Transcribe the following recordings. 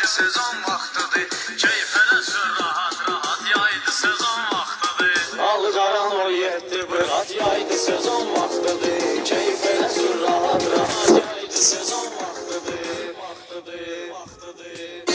sezon vaktidir. Keyif elə sür rahat rahat yaydı sezon vaktidir. Al qaran o yetti bırat yaydı sezon vaktidir. Keyif elə sür rahat rahat yaydı sezon vaktidir. Vaktidir, vaktidir.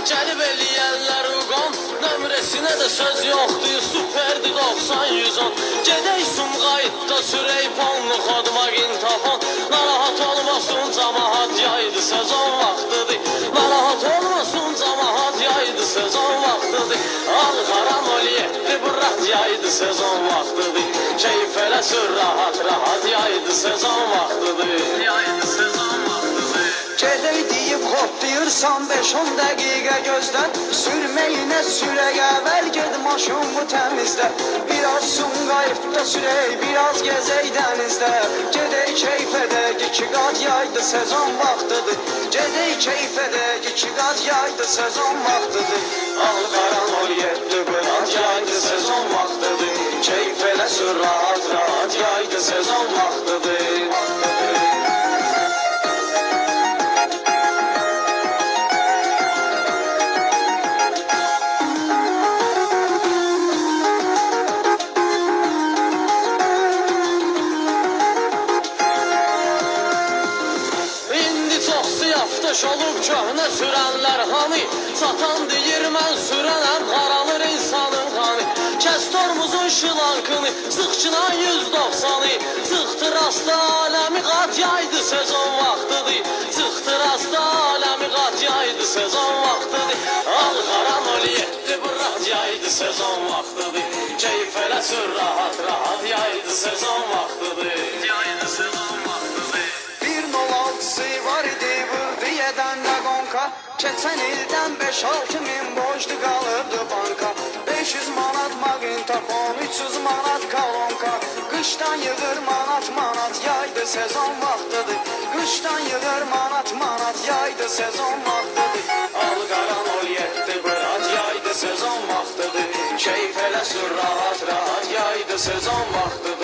Gəlib eləyərlər uqam, nömrəsinə də söz yoxdur, süperdi 90-110. Gedək Sumqayıtda sürək panlı xodmaq intafon. Narahat olmasın camahat yaydı sezon vaktidir. Narahat olmasın camahat yaydı sezon vaktidir. Al qaram ol yetti bırat yaydı sezon vaktidir. Keyif elə sür rahat rahat yaydı sezon vaktidir. Yaydı sezon vaktidir. Gedək deyib hoplayırsan 5-10 dəqiqə gözdən. Sürməyinə sürək əvvəl ged maşın bu təmizlə. Biraz Sumqayıtda sürək, biraz gezək dənizdə. Gedək keyf edək, 2 qat yaydı sezon vaktidir. Gedək keyf edək, 2 qat yaydı sezon vaktidir. Al qaran ol yetti bırat yaydı sezon vaktidir. Keyif elə sür rahat rahat yaydı sezon vaktidir. Yaftaş olub köhnə sürənlər hani, satan deyir mən sürənəm, qaranır insanın qanı. Kəs tormuzun şılankını, sıxçına 190'ı, sıxtı rasta aləmi qat yaydı sezon vaktidir. Sıxtı rasta aləmi qat yaydı sezon vaktidir. Al qaran ol yetti bırat yaydı sezon vaktidir. Keyif elə sür rahat rahat yaydı sezon vaktidir. Yaydı sezon vaktidir. 1.06'sı var idi vırdiyedən də qonka. Keçən ildən 5-6 min borclu qalırdı banka. 500 manat maqintafon, 300 manat kolonka. Qışdan yığır manat manat yaydı sezon vaktidir. Qışdan yığır manat manat yaydı sezon vaktidir. Al qaran ol yetti bırat yaydı sezon vaktidir. Keyif elə sür rahat rahat yaydı sezon vaktidir.